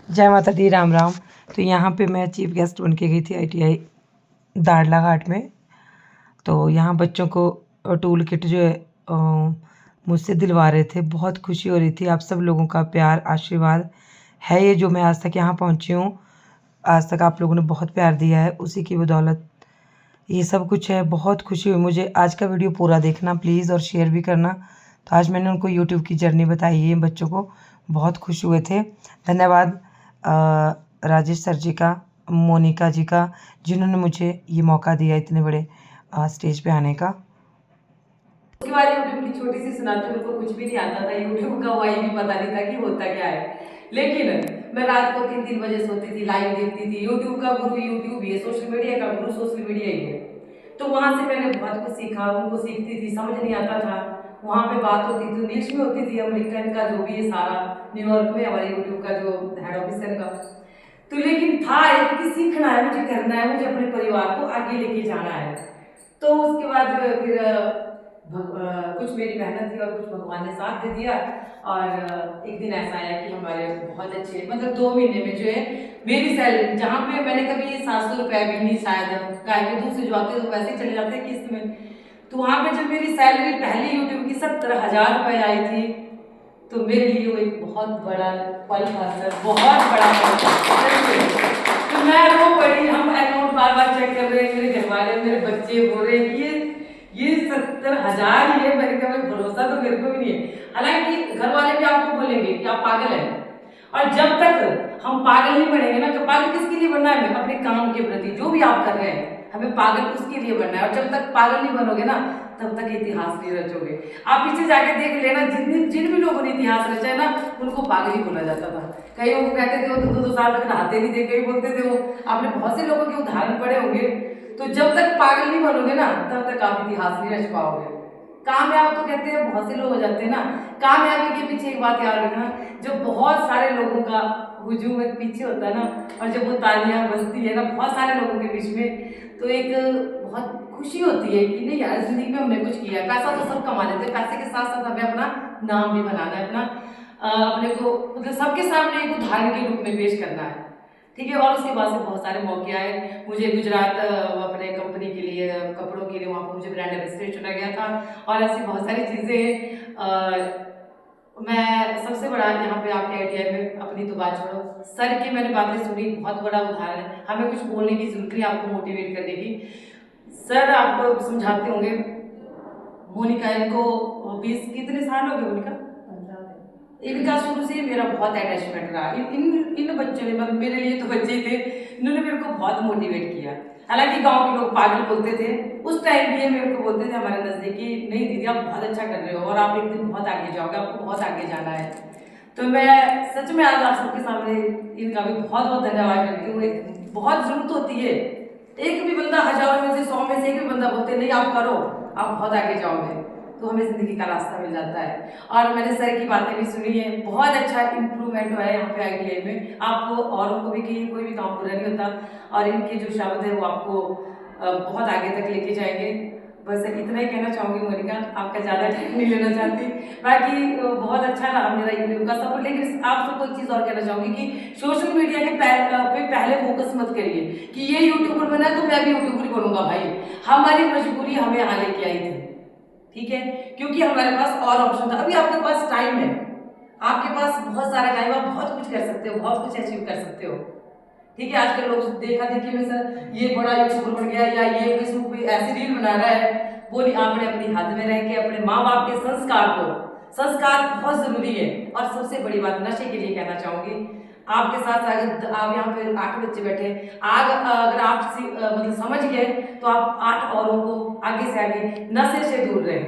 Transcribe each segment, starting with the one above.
जय माता दी, राम राम। तो यहाँ पे मैं चीफ गेस्ट बन के गई थी ITI दाड़ला घाट में। तो यहाँ बच्चों को टूल किट जो है मुझसे दिलवा रहे थे। बहुत खुशी हो रही थी। आप सब लोगों का प्यार आशीर्वाद है ये जो मैं आज तक यहाँ पहुँची हूँ। आज तक आप लोगों ने बहुत प्यार दिया है, उसी की बदौलत ये सब कुछ है। बहुत खुशी हुई मुझे। आज का वीडियो पूरा देखना प्लीज़ और शेयर भी करना। तो आज मैंने उनको यूट्यूब की जर्नी बताई है। बच्चों को बहुत खुश हुए थे। धन्यवाद राजेश सर जी का, मोनिका जी का, जिन्होंने मुझे ये मौका दिया इतने बड़े स्टेज पे आने का। उसके बाद यूट्यूब की छोटी सी सुनाती हूँ। उनको कुछ भी नहीं आता था, यूट्यूब का वाई भी पता नहीं था कि होता क्या है। लेकिन मैं रात को 3-3 बजे सोती थी, लाइव देखती थी। यूट्यूब का गुरु यूट्यूब ही है, सोशल मीडिया का गुरु सोशल मीडिया ही है। तो वहां से मैंने बहुत कुछ सीखा, उनको सीखती थी, समझ नहीं आता था। वहां पे बात होती थी, इंग्लिश में होती थी। अमेरिकन का जो भी है सारा, न्यूयॉर्क में हमारे यूट्यूब का जो हेड ऑफिस है का। तो लेकिन था एक कि सीखना है, मुझे करना है, मुझे अपने परिवार को आगे लेके जाना है। तो उसके बाद जो है फिर कुछ मेरी मेहनत थी और कुछ भगवान ने साथ दे दिया। और एक दिन ऐसा आया कि हमारे बहुत अच्छे, मतलब 2 महीने में जो है मेरी सैलरी, जहाँ पे मैंने कभी 700 रुपये भी नहीं शायद गाय के दूध से जो आते तो वैसे चले जाते किस्त में। तो वहाँ पे जब मेरी सैलरी पहली यूट्यूब की 70,000 रुपये आई थी, तो मेरे लिए वो एक बहुत बड़ा पल था सर, बहुत बड़ा पल था। तो मैं रो पड़ी। हम अकाउंट बार बार चेक कर रहे हैं, मेरे घर वाले मेरे बच्चे बोल रहे हैं कि ये 70,000 ही है। मैंने कहा भरोसा तो मेरे को भी नहीं है। हालांकि घर वाले भी आपको बोलेंगे कि आप पागल हैं। और जब तक हम पागल नहीं बनेंगे ना, तो पागल किसके लिए बनना है? हमें अपने काम के प्रति जो भी आप कर रहे हैं, हमें पागल उसके लिए बनना है। और जब तक पागल नहीं बनोगे ना, तब तक इतिहास नहीं रचोगे। आप पीछे जाके देख लेना, जिन भी लोगों ने इतिहास रचा है ना, उनको पागल ही बोला जाता था। कई लोग कहते थे वो 2-2 साल तक नहाते नहीं थे, कई बोलते थे वो। आपने बहुत से लोगों के उदाहरण पढ़े होंगे। तो जब तक पागल नहीं बनोगे ना, तब तक आप इतिहास नहीं रच पाओगे। कामयाब तो कहते हैं बहुत से लोग हो जाते हैं ना। कामयाबी के पीछे एक बात याद रखना, जो बहुत सारे लोगों का हुजूम एक पीछे होता है ना, और जब वो तालियां बजती है ना बहुत सारे लोगों के बीच में, तो एक बहुत खुशी होती है कि नहीं यार, जिंदगी में हमने कुछ किया है। पैसा तो सब कमा लेते हैं, पैसे के साथ साथ हमें अपना नाम भी बनाना है, अपना अपने को मतलब सबके सामने एक उदाहरण के रूप में पेश करना है। ठीक है। और उसके बाद से बहुत सारे मौके आए मुझे। गुजरात अपने कंपनी के लिए, कपड़ों के लिए, वहाँ पर मुझे ब्रांड एम्बेसडर चुना गया था। और ऐसी बहुत सारी चीज़ें। मैं सबसे बड़ा यहाँ पे आपके ITI में, अपनी तो बात छोड़ो, सर की मैंने बातें सुनी, बहुत बड़ा उदाहरण है। हमें कुछ बोलने की जरूरत नहीं आपको मोटिवेट करने की। सर आपको समझाते होंगे। मोनिका, इनको 20 कितने साल हो गए मोनिका? इनका शुरू से मेरा बहुत अटैचमेंट रहा। इन बच्चों ने, मतलब मेरे लिए तो बच्चे थे, इन्होंने मेरे को बहुत मोटिवेट किया। हालांकि गांव के लोग पागल बोलते थे उस टाइम भी, ये मेरे को बोलते थे हमारे नजदीकी, नहीं दीदी आप बहुत अच्छा कर रहे हो और आप एक दिन बहुत आगे जाओगे, आपको बहुत आगे जाना है। तो मैं सच में आज आप सबके सामने इनका भी बहुत बहुत धन्यवाद करती हूँ। बहुत जरूरत होती है, एक भी बंदा, हजारों में से 100 में से एक भी बंदा बोलते नहीं आप करो, आप बहुत आगे जाओगे, तो हमें जिंदगी का रास्ता मिल जाता है। और मैंने सर की बातें भी सुनी है, बहुत अच्छा इंप्रूवमेंट हुआ है यहाँ पे ITI में। आपको औरों को भी कहीं कोई भी काम पूरा नहीं होता, और इनके जो शब्द है वो आपको बहुत आगे तक लेके जाएंगे। बस इतना ही कहना चाहूँगी मोनिका, आपका ज़्यादा टाइम नहीं लेना चाहती। बाकी बहुत अच्छा रहा मेरा यूट्यूब का सफर। लेकिन आप सबको एक चीज़ और कहना चाहूँगी कि सोशल मीडिया के पे पहले फोकस मत करिए कि ये यूट्यूबर बना है तो मैं भी यूट्यूबर ही बनूंगा। भाई हमारी मजबूरी हमें यहाँ लेके आई थी, ठीक है, क्योंकि हमारे पास और ऑप्शन था। अभी आपके पास टाइम है, आपके पास बहुत सारा टाइम, आप बहुत कुछ कर सकते हो, बहुत कुछ अचीव कर सकते हो। ठीक है। आजकल लोग देखा देखी में सर ये बड़ा यूट्यूबर बन गया, या ये फेसबुक पे ऐसी रील बना रहा है, वो नहीं। आपने अपनी हद में रह के अपने माँ बाप के संस्कार को, संस्कार बहुत जरूरी है। और सबसे बड़ी बात नशे के लिए कहना चाहूंगी, आपके साथ अगर आप यहाँ पे 8 बच्चे बैठे, आग अगर आप मतलब समझ गए, तो आप 8 औरों को आगे से आगे नशे से दूर रहें।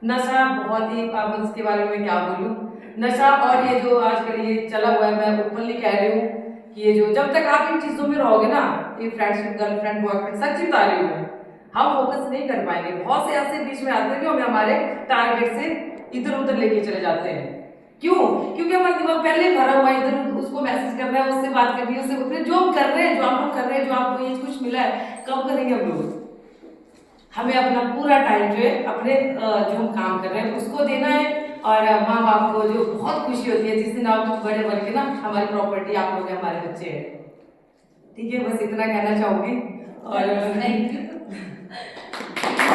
नशा बहुत ही, अब इसके बारे में क्या बोलूं, नशा और ये जो आजकल ये चला हुआ है, मैं ओपनली कह रही हूँ कि ये जो, जब तक आप इन चीजों में रहोगे ना, ये फ्रेंडशिप, गर्लफ्रेंड, बॉयफ्रेंड, सच्ची बता रही हूँ, हम फोकस नहीं कर पाएंगे। बहुत से ऐसे बीच में आते हैं जो हमें हमारे टारगेट से इधर उधर लेके चले जाते हैं। क्यों? क्योंकि हमारा दिमाग पहले ही भरा हुआ है, इधर उसको मैसेज करना है, उससे बात करनी है, उससे फिर जो हम कर रहे हैं, जो आप लोग कर रहे हैं, जो आपको ये कुछ मिला है, कब करेंगे हम लोग? हमें अपना पूरा टाइम जो है अपने जो हम काम कर रहे हैं उसको देना है। और माँ बाप को जो बहुत खुशी होती है जिस दिन आप बड़े बन के ना हमारी प्रॉपर्टी आप लोग हैं, हमारे बच्चे हैं। ठीक है, बस इतना कहना चाहूँगी और थैंक यू।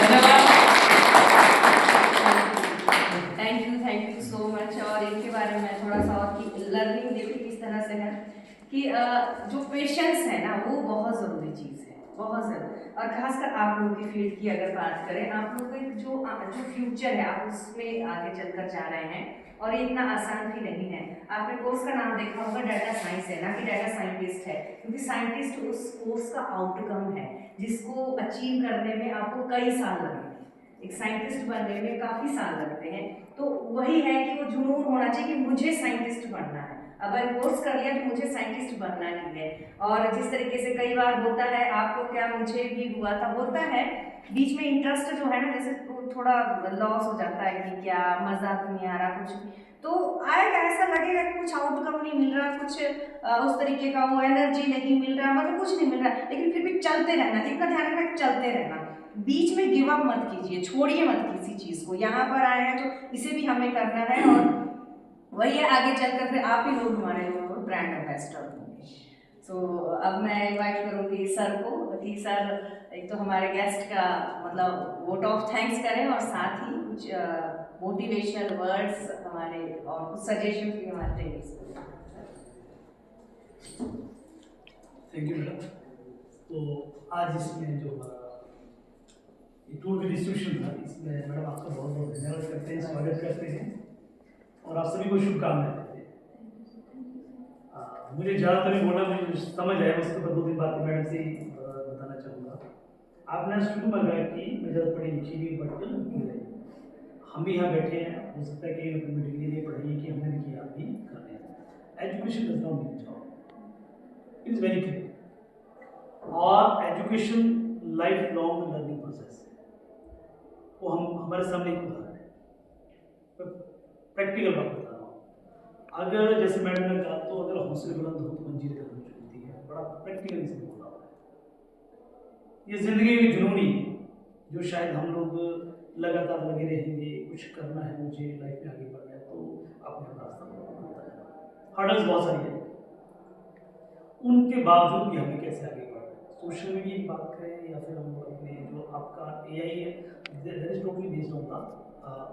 धन्यवाद। Thank you so much. और इनके बारे में थोड़ा सा और कि लर्निंग देखिए किस तरह से है कि जो पेशेंस है ना वो बहुत ज़रूरी चीज़ है, बहुत ज़रूरी। और खासकर आप लोगों की फील्ड की अगर बात करें, आप लोग का जो फ्यूचर है आप उसमें आगे चलकर जा रहे हैं और ये इतना आसान भी नहीं है। आपने कोर्स का नाम देखा होगा, डाटा साइंस है ना कि डाटा साइंटिस्ट है, क्योंकि साइंटिस्ट उस कोर्स का आउटकम है जिसको अचीव करने में आपको कई साल लगेंगे। एक साइंटिस्ट बनने में काफ़ी साल लगते हैं। तो वही है कि वो जुनून होना चाहिए कि मुझे साइंटिस्ट बनना है। अगर कोर्स कर लिया तो मुझे साइंटिस्ट बनना ही है। और जिस तरीके से कई बार होता है, आपको क्या मुझे भी हुआ था, होता है बीच में इंटरेस्ट जो है ना, जैसे थोड़ा लॉस हो जाता है कि क्या मज़ा तो नहीं आ रहा कुछ, तो आएगा ऐसा लगेगा कि कुछ आउटकम नहीं मिल रहा, कुछ उस तरीके का वो एनर्जी नहीं मिल रहा, मतलब कुछ नहीं मिल रहा, लेकिन फिर भी चलते रहना, इतना ध्यान रखना कि चलते रहना, बीच में गिव अप मत कीजिए, छोड़िए मत किसी चीज़ को। यहाँ पर आए हैं तो इसे भी हमें करना है और वही है, आगे चलकर फिर आप ही लोग हमारे ब्रांड एम्बेसडर होंगे। सो अब मैं इनवाइट करूँगी सर को कि सर एक तो हमारे गेस्ट का मतलब वोट ऑफ थैंक्स करें और साथ ही कुछ मोटिवेशनल वर्ड्स हमारे और कुछ सजेशन भी हमारे ट्रेनिंग्स को। Thank you madam. तो आज इसमें जो हमारा टूर का डिस्ट्रीब्यूशन था, इसमें मैडम आपका बहुत बहुत धन्यवाद करते हैं, स्वागत करते हैं और आप सभी को शुभकामनाएं देते हैं। मुझे ज़्यादातर बोलना मुझे समझ आया, उसके ऊपर 2-3 बातें मैडम से ही बताना चाहूँगा। आपने शुरू में कहा कि मैं ज़्यादा पढ़ी लिखी नहीं, बट हम भी यहाँ बैठे हैं, हो सकता है कि अपनी डिग्री के लिए पढ़ाई कि हमने किया, आप भी कर रहे हैं। Education does not mean job, it is very clear. और education life long learning process है, वो हम हमारे सामने एक उदाहरण है, तो प्रैक्टिकल बात बता रहा हूँ। अगर जैसे मैडम ने कहा, तो अगर हौसले बुलंद हो तो मंजिलें तक पहुंच होती है, बड़ा प्रैक्टिकल इसमें बोला हुआ है। ये जिंदगी की जुनूनी है जो शायद हम लोग लगातार लगे रहेंगे, कुछ करना है मुझे लाइफ में आगे बढ़ना है, तो अपने रास्ता बनता है। हर्डल्स बहुत सारी है, उनके बावजूद भी हमें कैसे आगे बढ़ना है। सोशल मीडिया की बात करें या फिर हम अपने जो आपका AI है, that is totally based on the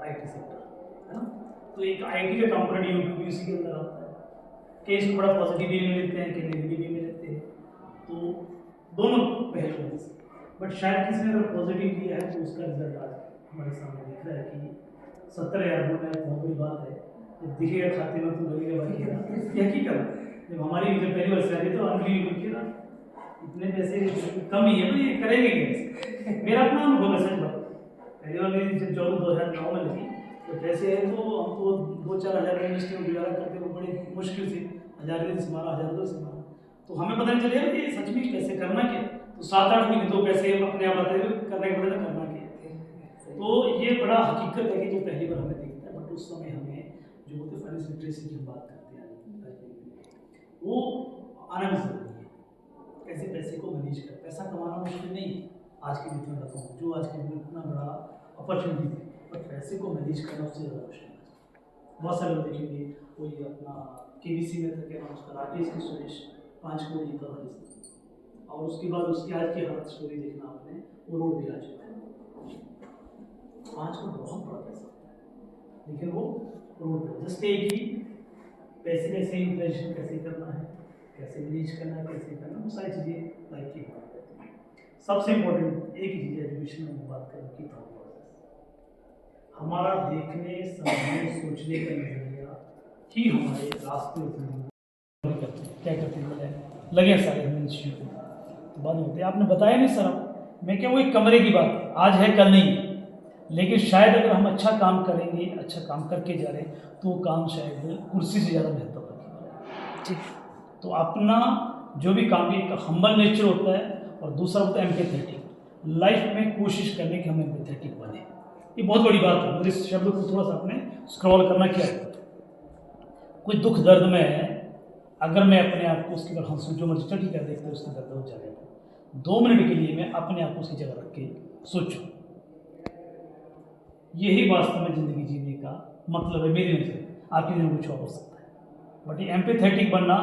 IT sector, है ना। तो एक IT का कंपोनेंट यूट्यूब भी उसी के अंदर आता है। केस को बड़ा पॉजिटिव वे में लेते हैं कि नेगेटिव वे में लेते हैं, तो दोनों पहलू हैं। बट शायद किसी ने अगर पॉजिटिव लिया है तो उसका रिजल्ट आज हमारे सामने दिख रहा है कि 70,000 बोलना एक बहुत बड़ी बात है। जब दिखेगा खाते में तो लगेगा भाई ये हकीकत है। जब हमारी जब पहली बार सैलरी तो अनबिलीवेबल कि ना इतने पैसे कम ही है, तो ये करेंगे कैसे। मेरा अपना अनुभव है, सच बात। पहली बार मेरी जब जॉब 2009 में लगी, तो पैसे है तो हम तो 2-4 हज़ार यूनिवर्सिटी में गुजारा करते वो बड़ी मुश्किल से 1000 दिन से मारा, 1000 से मारा, तो हमें पता नहीं चलेगा कि सच में पैसे करना क्या। तो 7-8 महीने तो पैसे अपने आप आते हैं, करने के बाद करना क्या। तो ये बड़ा हकीकत है कि जो पहली बार हमें दिखता है, बट उस समय हमें जो होते फाइनेंस लिटरेसी की हम बात करते हैं वो आना भी जरूरी है। कैसे पैसे को मैनेज कर, पैसा कमाना मुश्किल नहीं है आज के डेट में, बताऊँ जो आज के डेट में इतना बड़ा अपॉर्चुनिटी थी, बट पैसे को मैनेज करना उससे ज़्यादा मुश्किल है। बहुत सारे लोग देखेंगे, कोई अपना KBC में था, क्या नाम उसका, राकेश की सुरेश 5 करोड़ जीता था जिसने, और उसके बाद उसकी आज की हालत स्टोरी देखना आपने, वो रोड भी आ चुका है। 5 करोड़ बहुत बड़ा पैसा होता है, लेकिन वो रोड पर जस्ट एक ही पैसे में से यूटिलाइजेशन कैसे करना है, कैसे मैनेज करना है, कैसे करना, वो सारी चीज़ें लाइफ की बात करती हैं। सबसे इम्पोर्टेंट एक ही चीज़ एजुकेशन में बात करें कि थॉट प्रोसेस, हमारा देखने समझने सोचने का नजरिया ही हमारे रास्ते क्या करते हैं लगे सारे इंस्टीट्यूट तो बाद होते हैं। आपने बताया नहीं सर, मैं क्या वो एक कमरे की बात आज है कल नहीं, लेकिन शायद अगर हम अच्छा काम करेंगे, अच्छा काम करके जा रहे हैं, तो वो काम शायद कुर्सी से ज़्यादा महत्व रखेगा। ठीक, तो अपना जो भी काम, एक हम्बल नेचर होता है और दूसरा होता है एम्पैथेटिक, लाइफ में कोशिश करने की हम एम्पैथेटिक बने। ये बहुत बड़ी बात है। इस शब्द को थोड़ा सा आपने स्क्रॉल करना क्या है, कोई दुख दर्द में है, अगर मैं अपने आप को उसके ऊपर हंसूँ, जो मर्जी ठीक है देखते उसके दर्द हो जाएगा, 2 मिनट के लिए मैं अपने आप को उसकी जगह रख के सोचूं, यही वास्तव में ज़िंदगी जीने का मतलब है मेरी नजर, आपकी नजर कुछ और हो सकता है। बट ये एम्पैथेटिक बनना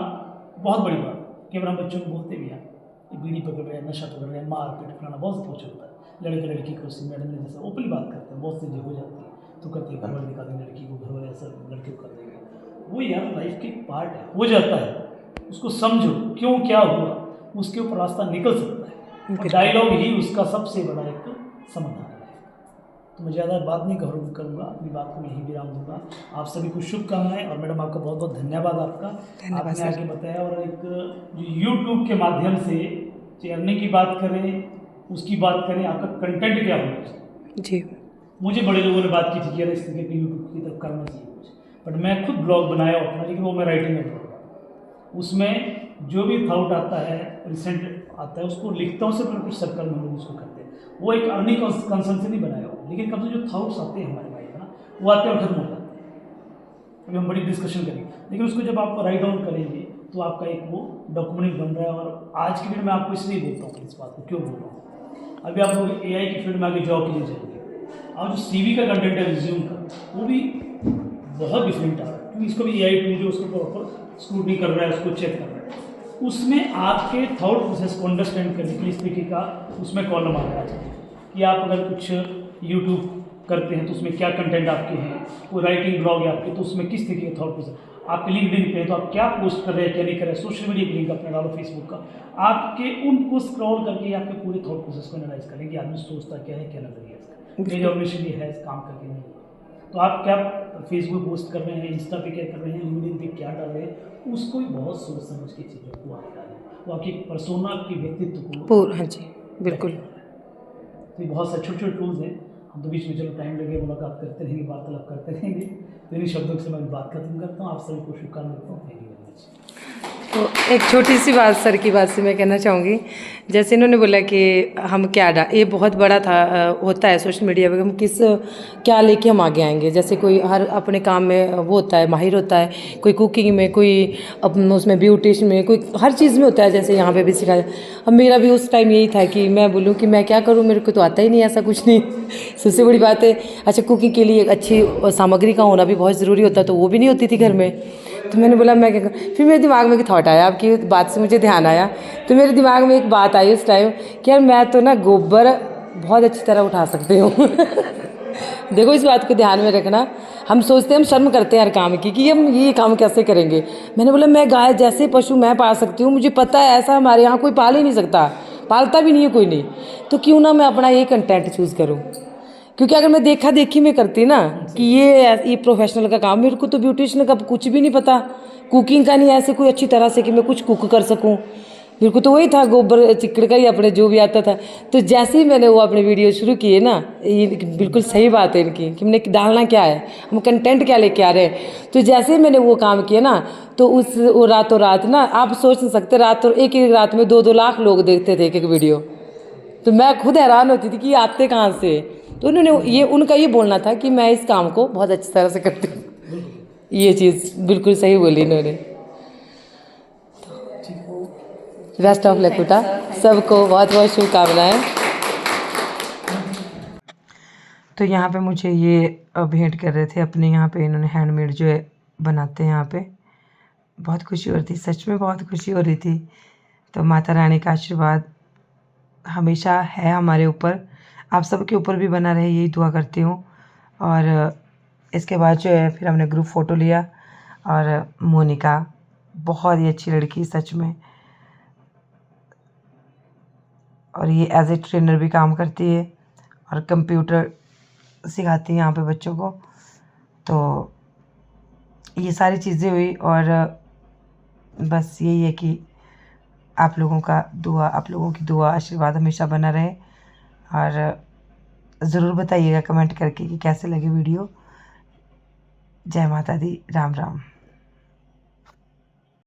बहुत बड़ी बात है। केवल हम बच्चों को बोलते भी हैं कि बीड़ी पकड़ रहे हैं, नशा पकड़ रहे हैं, मार पीट फलाना बहुत कुछ होता है। लड़के लड़की को उससे मैडम ने जैसे ओपनली बात करते हैं, बहुत सी चीज़ें हो जाती है तो कहते हैं घर वाले दिखा देंगे लड़की को, घर वाले ऐसा लड़के को कर देंगे। वो यार लाइफ की पार्ट है, हो जाता है, उसको समझो क्यों क्या हुआ, उसके ऊपर रास्ता निकल सकता है। और डायलॉग ही उसका सबसे बड़ा एक समाधान है। तो मैं ज़्यादा बात नहीं करूँगा, अपनी बात को यहीं विराम दूंगा। आप सभी को शुभकामनाएं और मैडम आपका बहुत बहुत धन्यवाद आपका, आपने आगे बताया। और एक जो यूट्यूब के माध्यम से अर्निंग की बात करें, उसकी बात करें, आपका कंटेंट क्या होना चाहिए। जी, मुझे बड़े लोगों ने बात की थी कि यार इस तरीके के यूट्यूब की तरफ करना चाहिए कुछ, बट मैं खुद ब्लॉग बनाया अपना, लेकिन वो मैं राइटिंग में ब्लॉग, उसमें जो भी थाउट आता है, रिसेंट आता है, उसको लिखता हूँ। सिर्फ कुछ सर्कल में हम लोग उसको करते हैं, वो एक अर्निंग कंसर्न से नहीं बनाया हुआ, लेकिन कब जो थाउट्स आते हैं हमारे माइंड में ना, वो आते हैं और खत्म हो जाते हैं। अभी हम बड़ी डिस्कशन करेंगे, लेकिन उसको जब आप राइट डाउन करेंगे तो आपका एक वो डॉक्यूमेंट बन रहा है। और आज की डेट में आपको इसलिए बोलता हूँ, इस बात को क्यों बोल रहा हूँ, अभी आप लोग AI की फील्ड में आगे जॉब के लिए जाएंगे, और जो CV का कंटेंट है रिज्यूम का, वो भी बहुत डिफरेंट आ रहा है, क्योंकि इसको भी AI टूल जो उसको प्रॉपर स्क्रूटनी कर रहा है, उसको चेक कर रहा है, उसमें आपके थॉट प्रोसेस को अंडरस्टैंड करने के लिए इस तरीके का उसमें कॉलम आ रहा है कि आप अगर कुछ यूट्यूब करते हैं तो उसमें क्या कंटेंट आपके हैं, कोई राइटिंग ब्लॉग है आपके तो उसमें किस तरीके का थॉट प्रोसेस, आपके लिंक्डइन पे तो आप क्या पोस्ट कर रहे हैं क्या नहीं कर रहे हैं, सोशल मीडिया की लिंक अपना डालो, फेसबुक का, आपके उनको स्क्रॉल करके आपके पूरे थॉट प्रोसेस को एनालाइज करें कि आदमी सोचता क्या है, क्या नजरिया है इसका, मेरी ऑब्जर्वेशन ये है, काम करके नहीं है। तो आप क्या फेसबुक पोस्ट कर रहे हैं, इंस्टा पे क्या कर रहे हैं, लिंक्डइन पे क्या डाल रहे हैं, उसको भी बहुत सोच समझ के चीज़ों को आप डालें, वो आपकी पर्सोना, आपके व्यक्तित्व को हाँ जी, बिल्कुल। तो ये बहुत से छोटे छोटे टूल्स हैं। हम तो बीच में चलो टाइम लगे मुलाकात करते रहेंगे, वार्तालाप करते रहेंगे। तो इन्हीं शब्दों से मैं बात खत्म करता हूँ। आप सभी को शुभकामनाएं देता हूँ। Thank you very much. तो एक छोटी सी बात सर की बात से मैं कहना चाहूँगी, जैसे इन्होंने बोला कि हम क्या ये बहुत बड़ा था होता है सोशल मीडिया पे, हम क्या लेके हम आगे आएंगे। जैसे कोई हर अपने काम में वो होता है, माहिर होता है, कोई कुकिंग में, कोई उसमें ब्यूटिशियन में, कोई हर चीज़ में होता है, जैसे यहाँ पे भी सिखाया। अब मेरा भी उस टाइम यही था कि मैं बोलूँ कि मैं क्या करूँ, मेरे को तो आता ही नहीं, ऐसा कुछ नहीं। सबसे बड़ी बात है, अच्छा कुकिंग के लिए एक अच्छी सामग्री का होना भी बहुत ज़रूरी होता है, तो वो भी नहीं होती थी घर में। तो मैंने बोला मैं क्या करूँ। फिर मेरे दिमाग में एक थॉट आया, आपकी बात से मुझे ध्यान आया, तो मेरे दिमाग में एक बात आई उस टाइम कि यार मैं तो ना गोबर बहुत अच्छी तरह उठा सकती हूँ। देखो इस बात को ध्यान में रखना, हम सोचते हैं, हम शर्म करते हैं हर काम की कि हम ये काम कैसे करेंगे। मैंने बोला मैं गाय जैसे पशु मैं पाल सकती हूँ, मुझे पता है ऐसा हमारे यहाँ कोई पाल ही नहीं सकता, पालता भी नहीं है कोई नहीं, तो क्यों ना मैं अपना ये कंटेंट चूज़ करूँ। क्योंकि अगर मैं देखा देखी में करती ना कि ये प्रोफेशनल का काम, मेरे को तो ब्यूटिशियन का कुछ भी नहीं पता, कुकिंग का नहीं ऐसे कोई अच्छी तरह से कि मैं कुछ कुक कर सकूं, मेरे को तो वही था गोबर चिकड़ का ही अपने जो भी आता था। तो जैसे ही मैंने वो अपने वीडियो शुरू किए ना, ये बिल्कुल सही बात है इनकी कि हमने डालना क्या है, हम कंटेंट क्या लेके आ रहे हैं। तो जैसे ही मैंने वो काम किया ना, तो वो रातों रात ना, आप सोच नहीं सकते, रातों एक रात में 2-2 लाख लोग देखते थे एक वीडियो। तो मैं खुद हैरान होती थी कि ये आते कहाँ से। तो उन्होंने उनका ये बोलना था कि मैं इस काम को बहुत अच्छी तरह से करती हूँ। ये चीज़ बिल्कुल सही बोली इन्होंने। बेस्ट ऑफ लक बेटा, सबको बहुत बहुत शुभकामनाएं। तो यहाँ पे मुझे ये भेंट कर रहे थे अपने, यहाँ पे इन्होंने हैंडमेड जो है बनाते हैं, यहाँ पे बहुत खुशी हो रही थी, सच में बहुत खुशी हो रही थी। तो माता रानी का आशीर्वाद हमेशा है हमारे ऊपर, आप सबके ऊपर भी बना रहे, यही दुआ करती हूँ। और इसके बाद जो है फिर हमने ग्रुप फ़ोटो लिया, और मोनिका बहुत ही अच्छी लड़की सच में, और ये एज ए ट्रेनर भी काम करती है और कंप्यूटर सिखाती है यहाँ पे बच्चों को। तो ये सारी चीज़ें हुई, और बस यही है कि आप लोगों की दुआ आशीर्वाद हमेशा बना रहे। और ज़रूर बताइएगा कमेंट करके कि कैसे लगे वीडियो। जय माता दी, राम राम।